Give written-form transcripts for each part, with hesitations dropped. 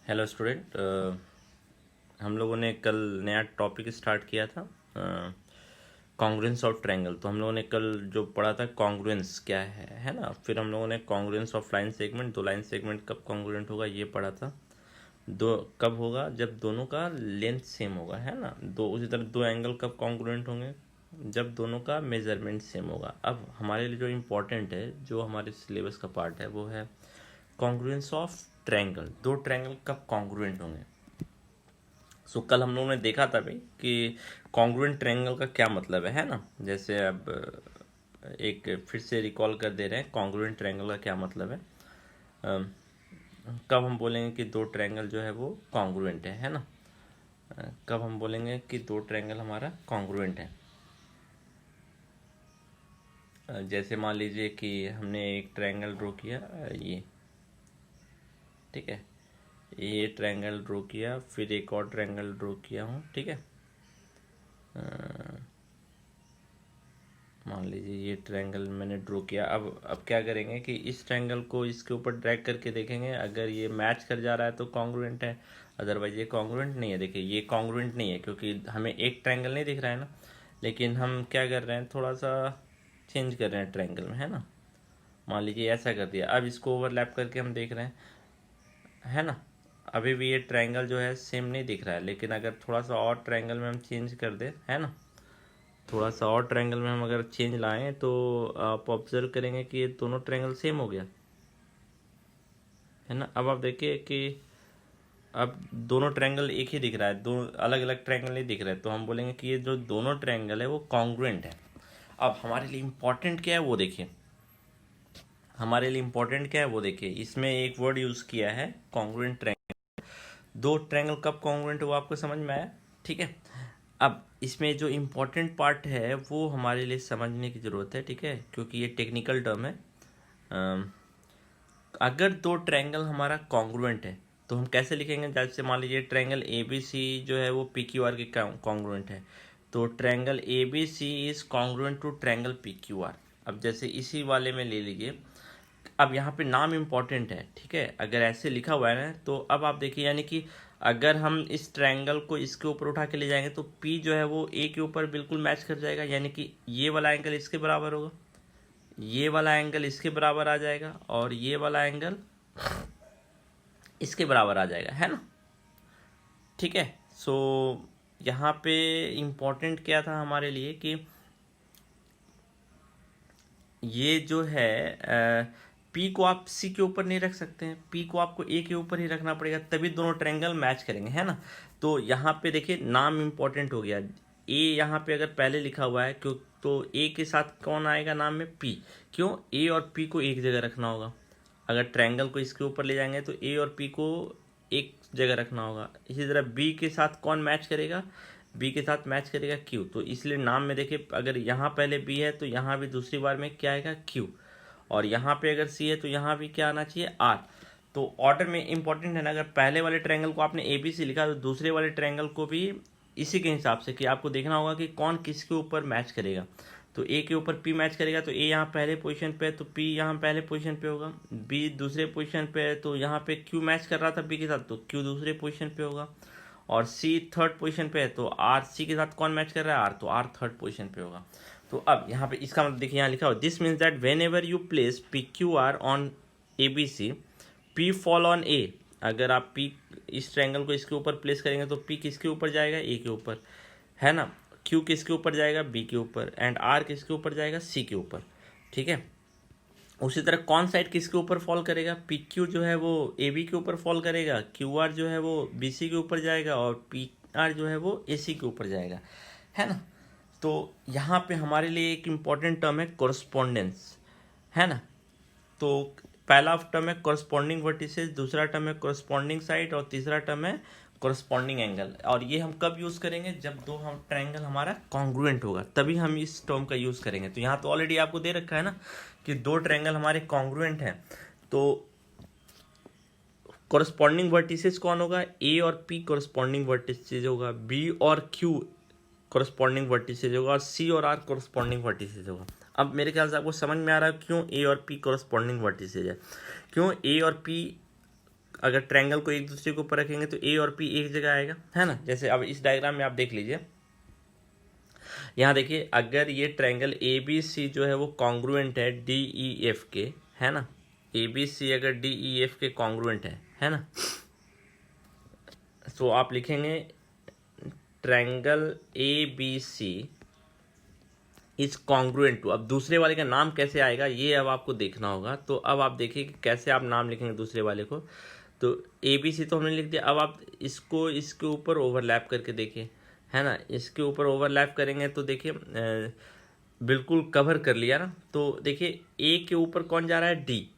Hello student. हम लोगों ने कल नया टॉपिक स्टार्ट किया था, कॉन्ग्रुएंस ऑफ ट्रायंगल। तो हम लोगों ने कल जो पढ़ा था कॉन्ग्रुएंस क्या है ना। फिर हम लोगों ने कॉन्ग्रुएंस ऑफ लाइन सेगमेंट, दो लाइन सेगमेंट कब कॉन्ग्रुएंट होगा ये पढ़ा था। दो कब होगा, जब दोनों का लेंथ सेम होगा, है ना। दो उसी तरह दो एंगल कब कॉन्ग्रुएंट होंगे, जब दोनों का मेजरमेंट सेम होगा। अब हमारे लिए जो इम्पोर्टेंट है, जो हमारे सिलेबस का पार्ट है, वो है कॉन्ग्रुएंस ऑफ ट्रायंगल। दो ट्रायंगल कब कॉन्ग्रुएंट होंगे। सो कल हम लोगों ने देखा था भाई कि कॉन्ग्रुएंट ट्रायंगल का क्या मतलब है ना। जैसे अब एक फिर से रिकॉल कर दे रहे हैं कॉन्ग्रुएंट ट्रायंगल का क्या मतलब है। अम, कब हम बोलेंगे कि दो ट्रायंगल जो है वो कॉन्ग्रुएंट है ना। कब हम बोलेंगे कि दो ट्रायंगल हमारा कॉन्ग्रुएंट है। जैसे मान लीजिए कि हमने एक ट्रायंगल ड्रॉ किया, ये ठीक है, ये ट्रायंगल ड्रॉ किया, फिर एक और ट्रायंगल ड्रॉ किया हूँ, ठीक है। मान लीजिए ये ट्रायंगल मैंने ड्रॉ किया। अब क्या करेंगे कि इस ट्रायंगल को इसके ऊपर ड्रैग करके देखेंगे, अगर ये मैच कर जा रहा है तो कॉन्ग्रुएंट है, अदरवाइज ये कॉन्ग्रुएंट नहीं है। देखिए ये कॉन्ग्रुएंट नहीं है क्योंकि हमें एक ट्रायंगल नहीं दिख रहा है ना, लेकिन हम क्या कर रहे हैं, थोड़ा सा चेंज कर रहे हैं ट्रायंगल में, है ना। मान लीजिए ऐसा कर दिया, अब इसको ओवरलैप करके हम देख रहे हैं, है ना। अभी भी ये ट्रायंगल जो है सेम नहीं दिख रहा है, लेकिन अगर थोड़ा सा और ट्रायंगल में हम चेंज कर दें, है ना, थोड़ा सा और ट्रायंगल में हम अगर चेंज लाएं तो आप ऑब्जर्व करेंगे कि ये दोनों ट्रायंगल सेम हो गया, है ना। अब आप देखिए कि अब दोनों ट्रायंगल एक ही दिख रहा है, दो अलग अलग ट्रायंगल नहीं दिख रहे, तो हम बोलेंगे कि ये जो दोनों ट्रायंगल है वो कॉन्ग्रुएंट है। अब हमारे लिए इम्पोर्टेंट क्या है वो देखिए, हमारे लिए इम्पोर्टेंट क्या है वो देखिए, इसमें एक वर्ड यूज़ किया है कॉन्ग्रुएंट ट्रायंगल। दो ट्रायंगल कब कॉन्ग्रुएंट वो आपको समझ में आया, ठीक है। अब इसमें जो इम्पोर्टेंट पार्ट है वो हमारे लिए समझने की ज़रूरत है, ठीक है, क्योंकि ये टेक्निकल टर्म है। अम, अगर दो ट्रायंगल हमारा कॉन्ग्रुएंट है तो हम कैसे लिखेंगे। जैसे मान लीजिए ट्रायंगल ए बी सी जो है वो पी क्यू आर के कॉन्ग्रुएंट है, तो triangle A B C is congruent to triangle P Q R. अब जैसे इसी वाले में ले लीजिए, अब यहाँ पे नाम इम्पॉर्टेंट है, ठीक है। अगर ऐसे लिखा हुआ है ना, तो अब आप देखिए, यानी कि अगर हम इस ट्रायंगल को इसके ऊपर उठा के ले जाएंगे तो P जो है वो A के ऊपर बिल्कुल मैच कर जाएगा, यानी कि ये वाला एंगल इसके बराबर होगा, ये वाला एंगल इसके बराबर आ जाएगा, और ये वाला एंगल इसके बराबर आ जाएगा, है ना, ठीक है। सो यहाँ पे इम्पोर्टेंट क्या था हमारे लिए कि ये जो है पी को आप सी के ऊपर नहीं रख सकते हैं, पी को आपको ए के ऊपर ही रखना पड़ेगा, तभी दोनों ट्रायंगल मैच करेंगे, है ना। तो यहाँ पे देखिए नाम इम्पोर्टेंट हो गया। ए यहाँ पे अगर पहले लिखा हुआ है क्यों, तो ए के साथ कौन आएगा नाम में, पी। क्यों, ए और पी को एक जगह रखना होगा। अगर ट्रायंगल को इसके ऊपर ले जाएंगे तो ए और पी को एक जगह रखना होगा। इसी तरह बी के साथ कौन मैच करेगा, बी के साथ मैच करेगा क्यू। तो इसलिए नाम में देखिए, अगर यहाँ पहले बी है तो यहाँ भी दूसरी बार में क्या आएगा, क्यू। और यहाँ पे अगर सी है तो यहाँ भी क्या आना चाहिए, आर। तो ऑर्डर में इंपॉर्टेंट है ना, अगर पहले वाले ट्रायंगल को आपने ए बी सी लिखा तो दूसरे वाले ट्रायंगल को भी इसी के हिसाब से कि आपको देखना होगा कि कौन किसके ऊपर मैच करेगा। तो ए के ऊपर पी मैच करेगा तो ए यहाँ पहले पोजीशन पे है तो पी यहाँ पहले पोजीशन पे होगा। बी दूसरे पोजीशन पे है तो यहाँ पे क्यू मैच कर रहा था बी के साथ तो क्यू दूसरे पोजीशन पे होगा। और सी थर्ड पोजीशन पे है तो आर सी के साथ कौन मैच कर रहा है, आर, तो आर थर्ड पोजीशन पे होगा। तो अब यहाँ पे इसका मतलब देखिए, यहाँ लिखा हो this means that whenever you place P Q R on A B C, P fall on A. अगर आप पी इस ट्रायंगल को इसके ऊपर प्लेस करेंगे तो पी किसके ऊपर जाएगा, ए के ऊपर, है ना। क्यू किसके ऊपर जाएगा, बी के ऊपर, एंड आर किसके ऊपर जाएगा, सी के ऊपर, ठीक है। उसी तरह कौन साइड किसके ऊपर फॉल करेगा, पी क्यू जो है वो ए बी के ऊपर फॉल करेगा, क्यू आर जो है वो बी सी के ऊपर जाएगा, और पी आर जो है वो ए सी के ऊपर जाएगा, है ना। तो यहाँ पे हमारे लिए एक इम्पॉर्टेंट टर्म है कोरस्पोंडेंस, है ना। तो पहला टर्म है कोरस्पॉन्डिंग वर्टिसेस, दूसरा टर्म है कोरस्पॉन्डिंग साइड, और तीसरा टर्म है कोरस्पॉन्डिंग एंगल। और ये हम कब यूज़ करेंगे, जब दो हम ट्रायंगल हमारा कॉन्ग्रुएंट होगा तभी हम इस टर्म का यूज़ करेंगे। तो यहाँ तो ऑलरेडी आपको दे रखा है ना कि दो ट्रायंगल हमारे कॉन्ग्रुएंट हैं, तो कोरस्पॉन्डिंग वर्टिसेस कौन होगा, ए और पी कोरस्पॉन्डिंग वर्टिसेस होगा, बी और क्यू कोरस्पॉन्डिंग वर्टिसेस होगा, और सी और आर कोरस्पॉन्डिंग वर्टिसेस होगा। अब मेरे ख्याल से आपको समझ में आ रहा है क्यों ए और पी कोरस्पॉन्डिंग वर्टिसेस है, क्यों ए और पी अगर ट्रायंगल को एक दूसरे के ऊपर रखेंगे तो ए और पी एक जगह आएगा, है ना। जैसे अब इस डायग्राम में आप देख लीजिए, यहाँ देखिए अगर ये ट्रायंगल ए बी सी जो है वो कॉन्ग्रुएंट है डी ई एफ के, है ना, ए बी सी अगर डी ई एफ के कॉन्ग्रुएंट है ना, तो आप लिखेंगे triangle A B C is congruent to. अब दूसरे वाले का नाम कैसे आएगा ये अब आपको देखना होगा। तो अब आप देखिए कि कैसे आप नाम लिखेंगे दूसरे वाले को। तो ए बी सी तो हमने लिख दिया, अब आप इसको इसके ऊपर ओवरलैप करके देखिए, है ना। इसके ऊपर ओवरलैप करेंगे तो देखिए बिल्कुल कवर कर लिया ना। तो देखिए ए के ऊपर कौन जा रहा है, डी,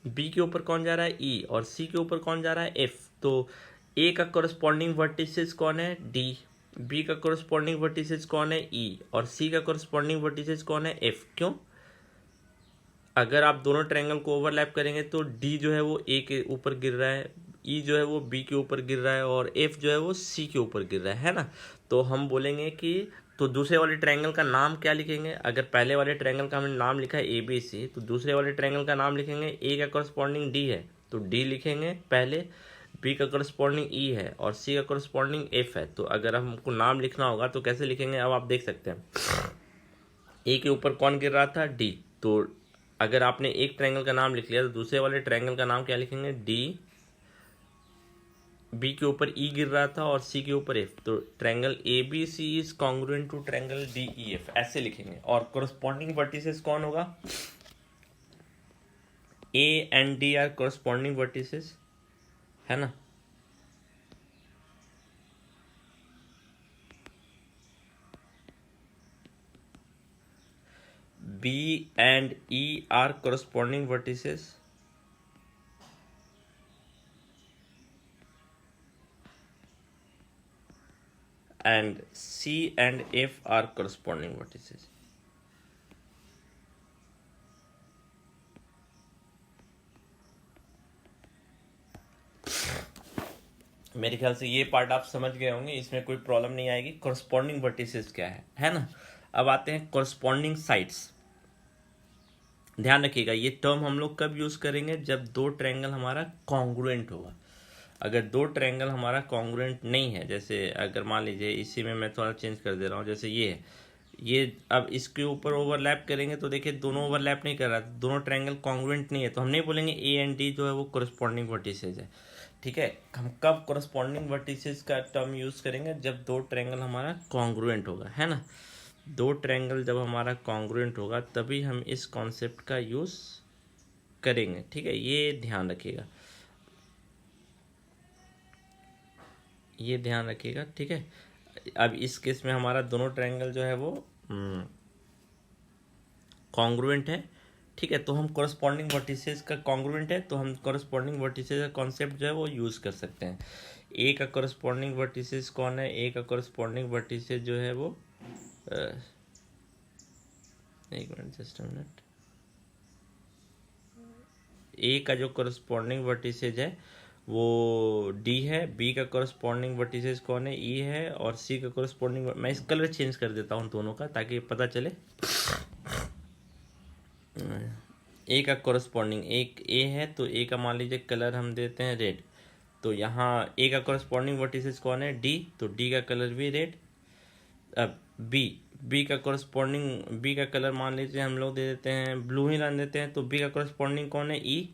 बी के ऊपर कौन जा रहा है, ई, और सी के ऊपर कौन जा रहा है, एफ। तो ए का कोरस्पॉन्डिंग वर्टिसेस कौन है, डी, बी का कोरस्पॉन्डिंग वर्टिसेस कौन है, ई, और सी का कोरस्पॉन्डिंग वर्टिसेस कौन है, एफ। क्यों, अगर आप दोनों ट्रायंगल को ओवरलैप करेंगे तो डी जो है वो ए के ऊपर गिर रहा है, ई जो है वो बी के ऊपर गिर रहा है, और एफ जो है वो सी के ऊपर गिर रहा है ना। तो हम बोलेंगे कि तो दूसरे वाले ट्रायंगल का नाम क्या लिखेंगे। अगर पहले वाले ट्रायंगल का हमने नाम लिखा है ए बी सी, तो दूसरे वाले ट्रायंगल का नाम लिखेंगे, ए का कोरस्पॉन्डिंग डी है तो डी लिखेंगे पहले, बी का कोरस्पॉन्डिंग ई है और सी का कोरस्पॉन्डिंग एफ है। तो अगर हमको नाम लिखना होगा तो कैसे लिखेंगे, अब आप देख सकते हैं ए के ऊपर कौन गिर रहा था, डी। तो अगर आपने एक ट्रायंगल का नाम लिख लिया तो दूसरे वाले ट्रायंगल का नाम क्या लिखेंगे, डी, बी के ऊपर ई गिर रहा था और सी के ऊपर एफ। तो triangle A B C is congruent to triangle D E F, ऐसे लिखेंगे। और कोरस्पॉन्डिंग वर्टिसेस कौन होगा, A and D are corresponding vertices, है ना। B and E are corresponding vertices and C and F are corresponding vertices. मेरे ख्याल से ये पार्ट आप समझ गए होंगे, इसमें कोई प्रॉब्लम नहीं आएगी। corresponding vertices क्या है ना। अब आते हैं corresponding sides। ध्यान रखिएगा ये टर्म हम लोग कब यूज करेंगे, जब दो ट्रायंगल हमारा कॉन्ग्रुएंट होगा। अगर दो ट्रायंगल हमारा कॉन्ग्रुएंट नहीं है, जैसे अगर मान लीजिए इसी में मैं थोड़ा चेंज कर दे रहा हूँ, जैसे ये है, ये अब इसके ऊपर ओवरलैप करेंगे तो देखिए दोनों ओवरलैप नहीं कर रहा, दोनों ट्रायंगल कॉन्ग्रुएंट नहीं है, तो हम नहीं बोलेंगे ए एंड डी जो है वो कोरस्पॉन्डिंग वर्टिसेस है। ठीक है, हम कब कोरस्पॉन्डिंग वर्टिसेस का टर्म यूज करेंगे, जब दो ट्रायंगल हमारा कॉन्ग्रुएंट होगा, है ना। दो ट्रायंगल जब हमारा कॉन्ग्रुएंट होगा तभी हम इस कॉन्सेप्ट का यूज करेंगे। ठीक है, ये ध्यान रखिएगा, ये ध्यान रखिएगा। ठीक है, अब इस केस में हमारा दोनों ट्रायंगल जो है वो कॉन्ग्रुएंट है। ठीक है, तो हम कोरस्पॉन्डिंग वर्टिसेस का कॉन्ग्रुएंट है तो हम कोरस्पॉन्डिंग वर्टिसेस का कॉन्सेप्ट जो है वो यूज कर सकते हैं। ए का कोरस्पॉन्डिंग वर्टिसेस कौन है, ए का कोरस्पॉन्डिंग वर्टिसेस जो है वो एक मिनट, जस्ट अ मिनट। ए का जो कोरस्पॉन्डिंग वर्टिसेज है वो डी है, बी का कोरस्पॉन्डिंग वर्टिसेस कौन है, ई है, और सी का कोरस्पॉन्डिंग, मैं इस कलर चेंज कर देता हूँ दोनों का ताकि पता चले। ए का कोरस्पॉन्डिंग एक ए है तो ए का मान लीजिए कलर हम देते हैं रेड। तो यहाँ ए का कोरस्पॉन्डिंग वर्टिसेस कौन है, डी, तो डी का कलर भी रेड। अब बी का कोरस्पॉन्डिंग, बी का कलर मान लीजिए हम लोग दे देते हैं ब्लू ही रन देते हैं, तो बी का कोरस्पॉन्डिंग कौन है, ई।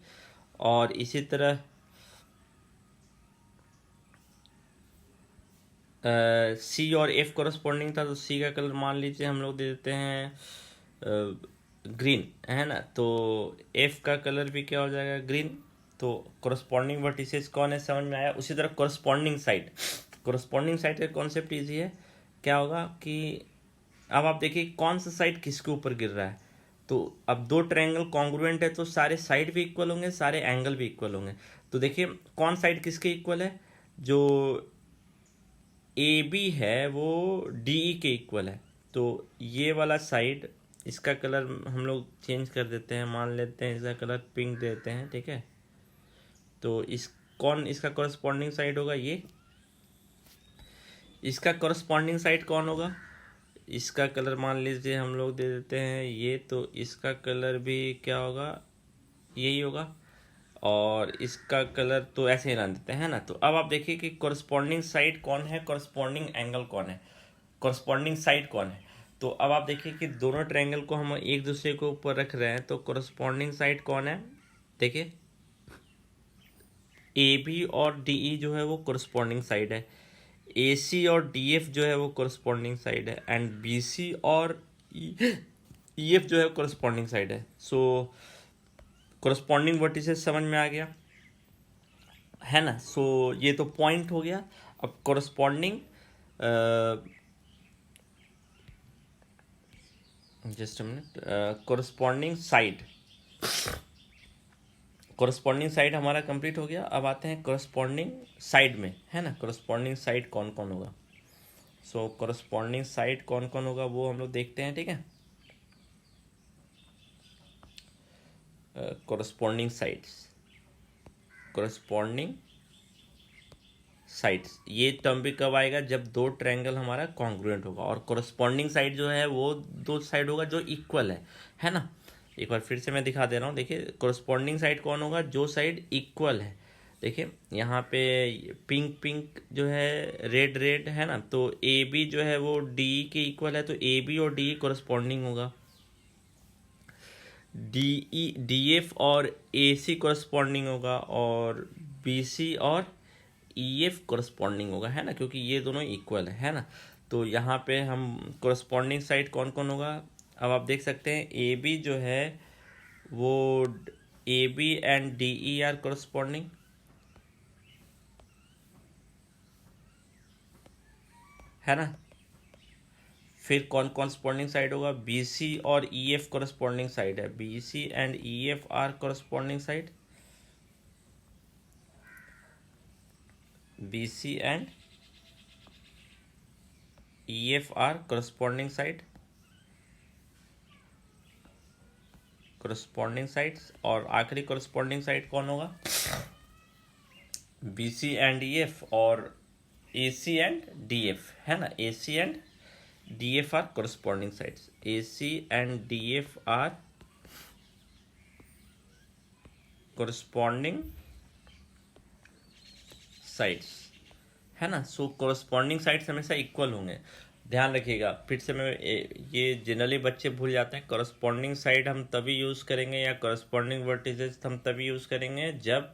और इसी तरह सी और एफ कोरस्पॉन्डिंग था तो सी का कलर मान लीजिए हम लोग दे देते हैं ग्रीन, है ना। तो एफ का कलर भी क्या हो जाएगा, ग्रीन। तो कोरस्पॉन्डिंग वर्टिसेस कौन है, समझ में आया। उसी तरह कोरस्पॉन्डिंग साइड, कोरस्पॉन्डिंग साइड का कॉन्सेप्ट ईजी है। क्या होगा कि अब आप देखिए कौन सा साइड किसके ऊपर गिर रहा है। तो अब दो ट्रायंगल कॉन्ग्रुएंट है तो सारे साइड भी इक्वल होंगे, सारे एंगल भी इक्वल होंगे। तो देखिए कौन साइड किसके इक्वल है, जो ए बी है वो डी ई के इक्वल है। तो ये वाला साइड, इसका कलर हम लोग चेंज कर देते हैं, मान लेते हैं इसका कलर पिंक देते हैं। ठीक है, तो इसका कोरस्पॉन्डिंग साइड होगा ये, इसका कोरस्पॉन्डिंग साइड कौन होगा, इसका कलर मान लीजिए हम लोग दे देते हैं ये, तो इसका कलर भी क्या होगा, यही होगा। और इसका कलर तो ऐसे ही रहने देते हैं ना। तो अब आप देखिए कि कॉरस्पॉन्डिंग साइड कौन है, कॉरस्पॉन्डिंग एंगल कौन है, कॉरस्पॉन्डिंग साइड कौन है। तो अब आप देखिए कि दोनों ट्रायंगल को हम एक दूसरे के ऊपर रख रहे हैं, तो कॉरस्पॉन्डिंग साइड कौन है, देखिए ए बी और डी ई जो है वो कॉरस्पॉन्डिंग साइड है, ए सी और डी एफ जो है वो कॉरस्पॉन्डिंग साइड है, एंड बी सी और ई एफ जो है कॉरस्पॉन्डिंग साइड है। सो कॉरस्पॉन्डिंग वर्टिसेस समझ में आ गया है ना। सो ये तो पॉइंट हो गया। अब corresponding just a minute, corresponding side, corresponding side हमारा कंप्लीट हो गया। अब आते हैं कॉरस्पॉन्डिंग साइड में, है ना। कॉरस्पॉन्डिंग साइड कौन कौन होगा, सो कॉरस्पॉन्डिंग साइड कौन कौन होगा वो हम लोग देखते हैं, ठीक है। कॉरस्पॉन्डिंग साइड्स, कॉरस्पॉन्डिंग साइड्स, ये टर्म भी कब आएगा, जब दो ट्रायंगल हमारा कॉन्ग्रुएंट होगा। और कॉरस्पॉन्डिंग साइड जो है वो दो साइड होगा जो इक्वल है ना। एक बार फिर से मैं दिखा दे रहा हूँ, देखिए कॉरस्पॉन्डिंग साइड कौन होगा, जो साइड इक्वल है। देखिए यहाँ पे पिंक पिंक जो है, रेड रेड है ना, तो ए बी जो है वो डी के इक्वल है, तो ए बी और डी कॉरस्पॉन्डिंग होगा। डी एफ और ए सी कॉरस्पॉन्डिंग होगा, और बी सी और ई एफ कॉरस्पॉन्डिंग होगा, है ना, क्योंकि ये दोनों इक्वल है ना। तो यहाँ पे हम कॉरस्पॉन्डिंग साइड कौन कौन होगा, अब आप देख सकते हैं ए बी जो है वो A B and D E are corresponding, है ना। फिर कौन कॉरस्पॉन्डिंग साइड होगा, बी सी और ई एफ कॉरस्पॉन्डिंग साइड है, B C and E F are corresponding side, B C and E F are corresponding side, corresponding sides. और आखिरी corresponding side कौन होगा, B C and E F और A C and D F, है ना। A C and D F are corresponding sides, A C and D F are corresponding sides, है ना। So corresponding sides हमेशा equal होंगे, ध्यान रखिएगा। फिर से मैं ये जनरली बच्चे भूल जाते हैं, कॉरस्पॉन्डिंग साइड हम तभी यूज़ करेंगे या कॉरस्पॉन्डिंग वर्टिसेस हम तभी यूज़ करेंगे जब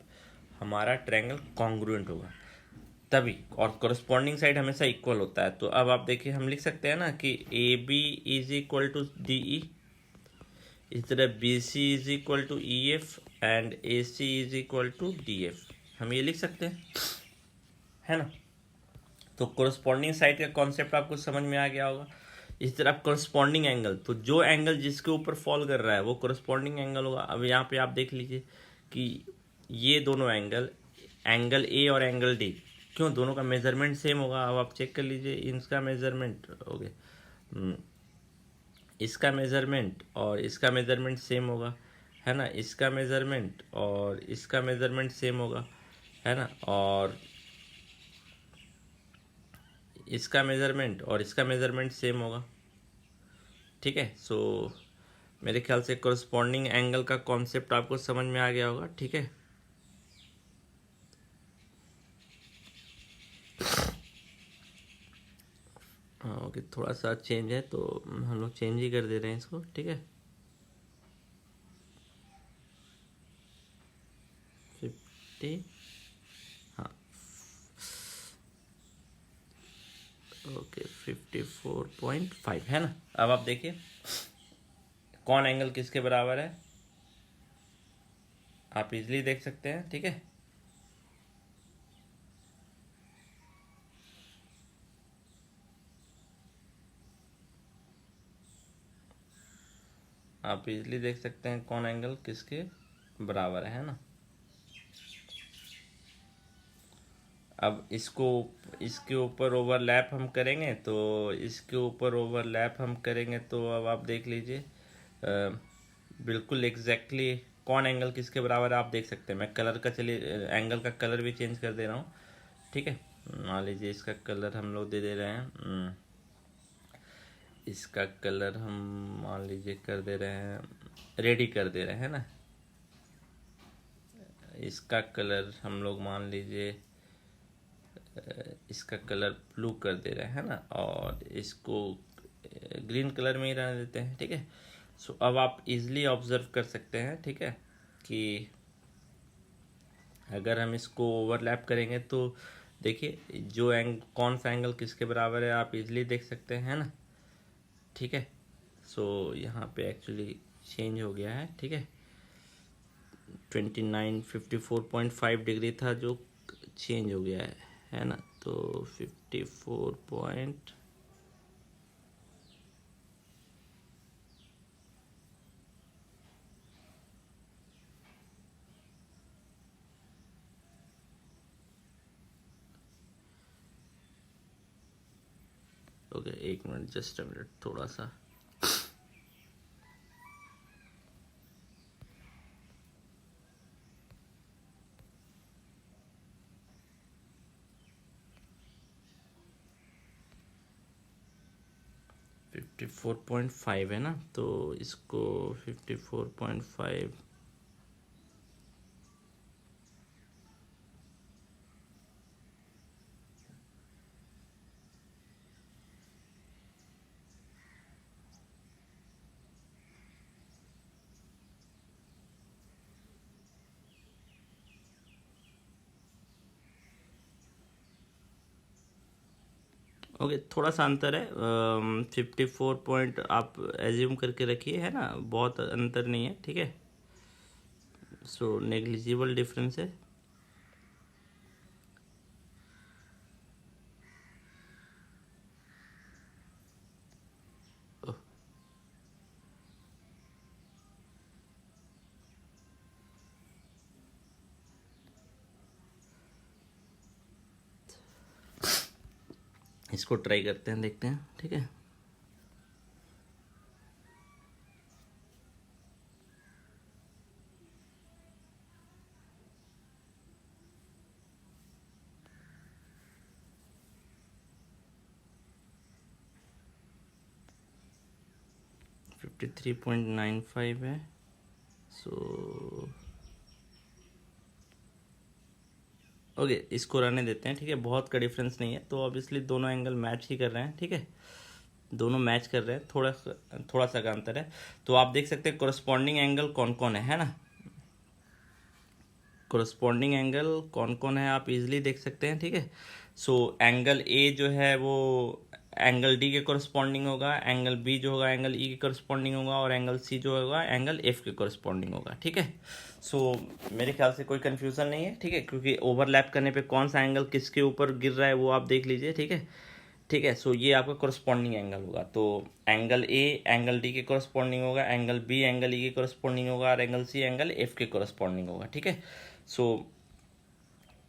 हमारा ट्रायंगल कॉन्ग्रुएंट होगा, तभी। और कॉरस्पॉन्डिंग साइड हमेशा इक्वल होता है। तो अब आप देखिए हम लिख सकते हैं ना कि A B is equal to D E, इस तरह B C is equal to E F and A C is equal to D F, हम ये लिख सकते हैं, है ना। तो कोरस्पॉन्डिंग साइड का कॉन्सेप्ट आपको समझ में आ गया होगा। इस तरह कोरस्पॉन्डिंग एंगल, तो जो एंगल जिसके ऊपर फॉल कर रहा है वो कोरस्पॉन्डिंग एंगल होगा। अब यहाँ पे आप देख लीजिए कि ये दोनों एंगल, एंगल ए और एंगल डी, क्यों, दोनों का मेजरमेंट सेम होगा। अब आप चेक कर लीजिए, इनका मेजरमेंट हो गया, इसका मेजरमेंट और इसका मेजरमेंट सेम होगा, है ना। इसका मेजरमेंट और इसका मेजरमेंट सेम होगा, है ना। और इसका मेजरमेंट और इसका मेजरमेंट सेम होगा, ठीक है। सो मेरे ख्याल से कोरस्पॉन्डिंग एंगल का कॉन्सेप्ट आपको समझ में आ गया होगा, ठीक है। हाँ ओके, थोड़ा सा चेंज है तो हम लोग चेंज ही कर दे रहे हैं इसको, ठीक है। 50, हाँ ओके 54.5, है ना। अब आप देखिए कौन एंगल किसके बराबर है, आप इजीली देख सकते हैं, ठीक है। आप इजीली देख सकते हैं कौन एंगल किसके बराबर है ना। अब इसको, इसके ऊपर ओवरलैप हम करेंगे, तो इसके ऊपर ओवरलैप हम करेंगे, तो अब आप देख लीजिए बिल्कुल एग्जैक्टली कौन एंगल किसके बराबर है आप देख सकते हैं। मैं कलर का, चलिए एंगल का कलर भी चेंज कर दे रहा हूँ, ठीक है। मान लीजिए इसका कलर हम लोग दे रहे हैं, इसका कलर हम मान लीजिए कर दे रहे हैं, रेडी कर दे रहे हैं ना, इसका कलर हम लोग मान लीजिए इसका कलर ब्लू कर दे रहे हैं ना, और इसको ग्रीन कलर में ही रहने देते हैं, ठीक है। सो अब आप इजीली ऑब्जर्व कर सकते हैं, ठीक है, कि अगर हम इसको ओवरलैप करेंगे तो देखिए जो कौन सा एंगल किसके बराबर है आप इजीली देख सकते हैं ना, ठीक है। सो यहाँ पे एक्चुअली चेंज हो गया है, ठीक है। 54.5 डिग्री था जो चेंज हो गया है ना, तो 54 पॉइंट ओके, एक मिनट, जस्ट अ मिनट, थोड़ा सा 54.5 है ना, तो इसको 54.5 ओके, थोड़ा सा अंतर है, 54 पॉइंट आप एज्यूम करके रखिए, है ना, बहुत अंतर नहीं है, ठीक है। सो नेग्लिजिबल डिफरेंस है। ओह, इसको ट्राई करते हैं, देखते हैं, ठीक है। 53.95 है। सो ओके, इसको रहने देते हैं, ठीक है, बहुत का डिफरेंस नहीं है, तो ऑब्वियसली दोनों एंगल मैच ही कर रहे हैं, ठीक है, दोनों मैच कर रहे हैं, थोड़ा सा का अंतर है। तो आप देख सकते हैं कोरस्पॉन्डिंग एंगल कौन कौन है ना, कोरस्पॉन्डिंग एंगल कौन कौन है आप इजीली देख सकते हैं, ठीक है। सो एंगल ए जो है वो एंगल डी के कोरस्पॉन्डिंग होगा, एंगल बी जो होगा एंगल ई के कोरस्पॉन्डिंग होगा, और एंगल सी जो होगा एंगल एफ के कोरस्पॉन्डिंग होगा, ठीक है। सो मेरे ख्याल से कोई कन्फ्यूज़न नहीं है, ठीक है, क्योंकि ओवरलैप करने पे कौन सा एंगल किसके ऊपर गिर रहा है वो आप देख लीजिए, ठीक है, ठीक है। सो ये आपका कोरस्पॉन्डिंग एंगल होगा, तो एंगल ए एंगल डी के कोरस्पॉन्डिंग होगा, एंगल बी एंगल ई के कोरस्पॉन्डिंग होगा, और एंगल सी एंगल एफ के कोरस्पॉन्डिंग होगा, ठीक है। सो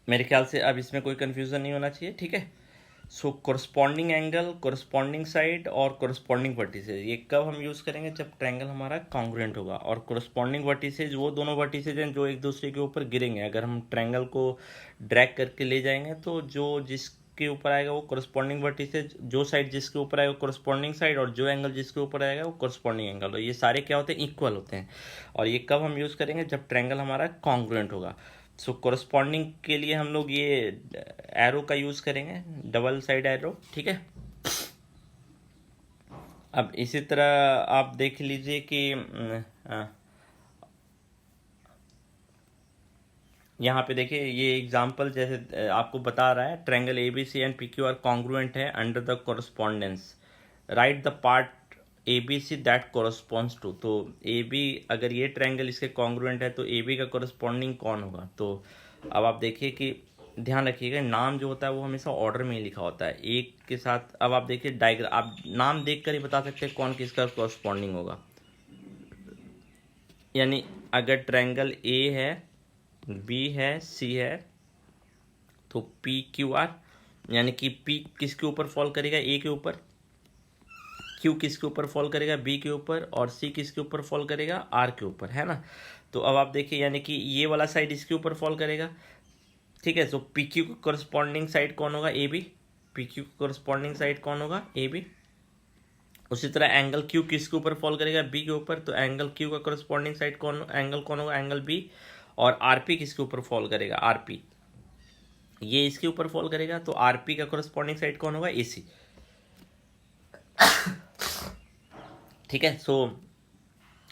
मेरे ख्याल से अब इसमें कोई कन्फ्यूज़न नहीं होना चाहिए, ठीक है। सो कोरस्पॉन्डिंग एंगल, कोरस्पॉन्डिंग साइड और कोरस्पॉन्डिंग वर्टिसेज, ये कब हम यूज़ करेंगे, जब ट्रायंगल हमारा कॉन्ग्रुएंट होगा। और कोरस्पॉन्डिंग वर्टिसेज वो दोनों वर्टिसेज हैं जो एक दूसरे के ऊपर गिरेंगे। अगर हम ट्रायंगल को ड्रैग करके ले जाएंगे तो जो जिसके ऊपर आएगा वो कोरस्पॉन्डिंग वर्टिसेज, जो साइड जिसके ऊपर आएगा कोरस्पॉन्डिंग साइड, और जो एंगल जिसके ऊपर आएगा वो कोरस्पॉन्डिंग एंगल। और ये सारे क्या होते हैं, इक्वल होते हैं। और ये कब हम यूज़ करेंगे, जब ट्रायंगल हमारा कॉन्ग्रुएंट होगा। सो कोरस्पॉन्डिंग के लिए हम लोग ये एरो का यूज़ करेंगे, डबल साइड एरो, ठीक है। अब इसी तरह आप देख लीजिए कि यहाँ पे देखिए ये एग्जांपल जैसे आपको बता रहा है, triangle A B C and P Q R congruent है under the correspondence, write the part A B C that corresponds to. तो ए बी, अगर ये ट्रायंगल इसके कॉन्ग्रुएंट है तो ए बी का कोरस्पॉन्डिंग कौन होगा। तो अब आप देखिए कि ध्यान रखिएगा, नाम जो होता है वो हमेशा ऑर्डर में ही लिखा होता है एक के साथ। अब आप देखिए डायग्राम, आप नाम देख कर ही बता सकते हैं कौन किसका कोरस्पॉन्डिंग होगा। यानी अगर ट्रायंगल ए है, बी है, सी है, तो पी क्यू आर, यानी कि पी किसके ऊपर फॉल करेगा, ए के ऊपर, क्यू किसके ऊपर फॉल करेगा, बी के ऊपर, और सी किसके ऊपर फॉल करेगा, आर के ऊपर, है ना। तो अब आप देखिए यानी कि ये वाला साइड इसके ऊपर फॉल करेगा, ठीक है। सो पी क्यू का करस्पॉन्डिंग साइड कौन होगा, ए बी, पी क्यू का करस्पॉन्डिंग साइड कौन होगा, ए बी। उसी तरह एंगल क्यू किसके ऊपर फॉल करेगा, बी के ऊपर, तो एंगल क्यू का करस्पॉन्डिंग साइड कौन, एंगल कौन होगा, एंगल बी। और आरपी किसके ऊपर फॉल करेगा, आरपी ये इसके ऊपर फॉल करेगा, तो आरपी का कोरस्पॉन्डिंग साइड कौन होगा, एसी। ठीक है, सो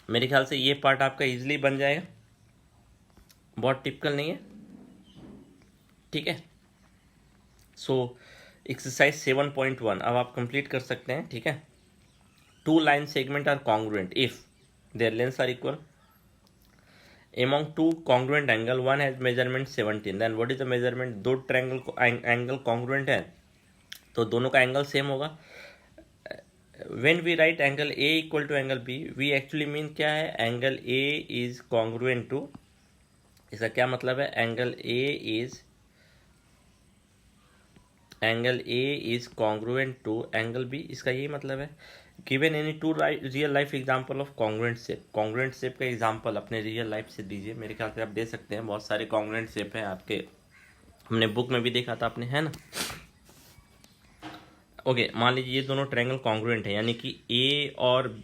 मेरे ख्याल से ये पार्ट आपका इजीली बन जाएगा, बहुत टिपिकल नहीं है। ठीक है, सो एक्सरसाइज 7.1 अब आप कंप्लीट कर सकते हैं। ठीक है, two line segment are congruent if their lengths are equal among two congruent angle, one has measurement 17, then what is the measurement, दो ट्रायंगल एंगल कॉन्ग्रुएंट है तो दोनों का एंगल सेम होगा। when we write angle A equal to angle B, we actually mean क्या है, angle A is congruent to, इसका क्या मतलब है, angle A is congruent to angle B, इसका यही मतलब है। Given any two real life example of congruent shape, congruent shape का एग्जाम्पल अपने रियल लाइफ से दीजिए। मेरे ख्याल से आप दे सकते हैं, बहुत सारे कॉन्ग्रुएंट शेप हैं आपके, हमने बुक में भी देखा था आपने, है ना। ओके, मान लीजिए ये दोनों ट्रायंगल कॉन्ग्रुएंट है, यानी कि ए और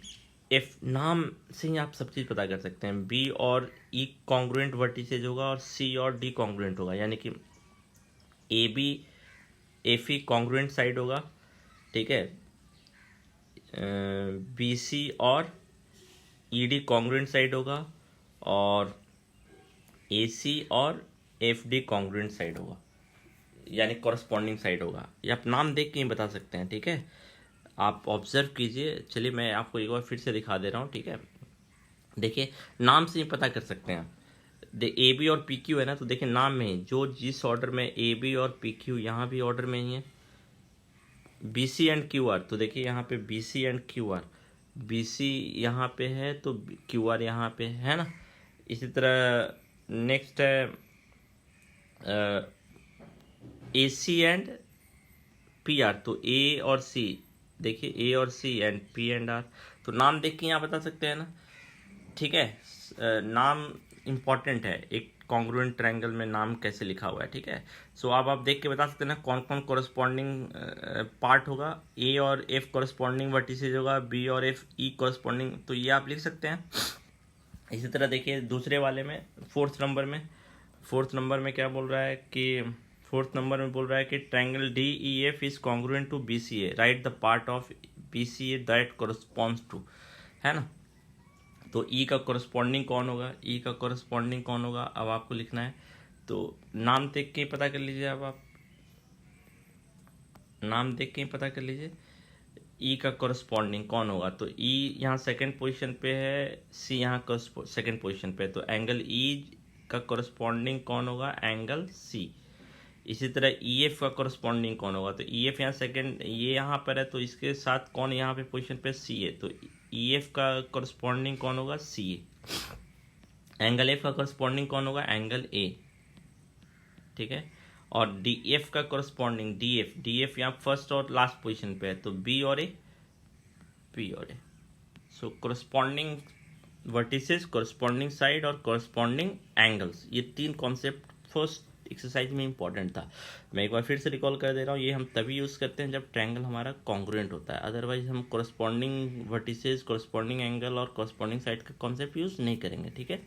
एफ, नाम से ही आप सब चीज़ पता कर सकते हैं। बी और ई कॉन्ग्रुएंट वर्टिसेज होगा और सी और डी कॉन्ग्रुएंट होगा, यानी कि A B F E congruent side होगा। ठीक है, बी सी और ई डी कॉन्ग्रुएंट साइड होगा और ए सी और एफ डी कॉन्ग्रुएंट साइड होगा, यानी कॉरस्पॉन्डिंग साइड होगा। ये आप नाम देख के ही बता सकते हैं। ठीक है, आप ऑब्जर्व कीजिए। चलिए मैं आपको एक बार फिर से दिखा दे रहा हूँ। ठीक है, देखिए नाम से ही पता कर सकते हैं आप। ए बी और पी क्यू है ना, तो देखिए नाम में ही जो जिस ऑर्डर में ए बी और पी क्यू यहाँ भी ऑर्डर में ही है, B C and Q R, तो देखिए यहाँ पे B C and Q R, B C यहाँ पे है तो क्यू आर यहाँ पे है ना। इसी तरह नेक्स्ट है ए सी एंड पी आर, तो ए और सी, देखिए ए और सी एंड पी एंड आर, तो नाम देख के यहाँ बता सकते हैं ना। ठीक है, नाम इम्पॉर्टेंट है, एक कॉन्ग्रुएंट ट्रायंगल में नाम कैसे लिखा हुआ है। ठीक है, सो अब आप देख के बता सकते हैं ना कौन कौन कोरस्पॉन्डिंग पार्ट होगा। ए और एफ कोरस्पॉन्डिंग वर्टिसेज होगा, बी और एफ ई कोरस्पॉन्डिंग, तो ये आप लिख सकते हैं। इसी तरह देखिए दूसरे वाले में, फोर्थ नंबर में क्या बोल रहा है कि, फोर्थ नंबर में बोल रहा है कि triangle D E F is congruent to B C A, right the part of B C A that corresponds to, है ना। तो ई का कोरस्पॉन्डिंग कौन होगा, ई का कोरस्पॉन्डिंग कौन होगा, अब आपको लिखना है। तो नाम देख के ही पता कर लीजिए, अब आप नाम देख के ही पता कर लीजिए ई का कोरस्पॉन्डिंग कौन होगा। तो ई यहाँ सेकंड पोजीशन पे है, सी यहाँ सेकंड पोजीशन पे है, तो एंगल ई का कोरस्पॉन्डिंग कौन होगा, एंगल सी। इसी तरह ई एफ का कोरस्पॉन्डिंग कौन होगा, तो ई एफ यहाँ सेकंड, ये यहाँ पर है तो इसके साथ कौन यहाँ पे पोजीशन पे, सी है, तो ई एफ का कोरस्पॉन्डिंग कौन होगा, सी ए। एंगल एफ का कोरस्पॉन्डिंग कौन होगा, एंगल ए। ठीक है, और डी एफ का कोरस्पॉन्डिंग, डी एफ यहाँ फर्स्ट और लास्ट पोजीशन पे है, तो बी और ए, पी और ए। सो कोरस्पॉन्डिंग वर्टिसेस, कोरस्पॉन्डिंग साइड और कोरस्पॉन्डिंग एंगल्स, ये तीन कॉन्सेप्ट फर्स्ट एक्सरसाइज में इंपॉर्टेंट था। मैं एक बार फिर से रिकॉल कर दे रहा हूँ, ये हम तभी यूज़ करते हैं जब ट्रायंगल हमारा कॉन्ग्रुएंट होता है, अदरवाइज हम कोरस्पॉन्डिंग वर्टिसेस, कोरस्पॉन्डिंग एंगल और कोरस्पॉन्डिंग साइड का कॉन्सेप्ट यूज़ नहीं करेंगे। ठीक है।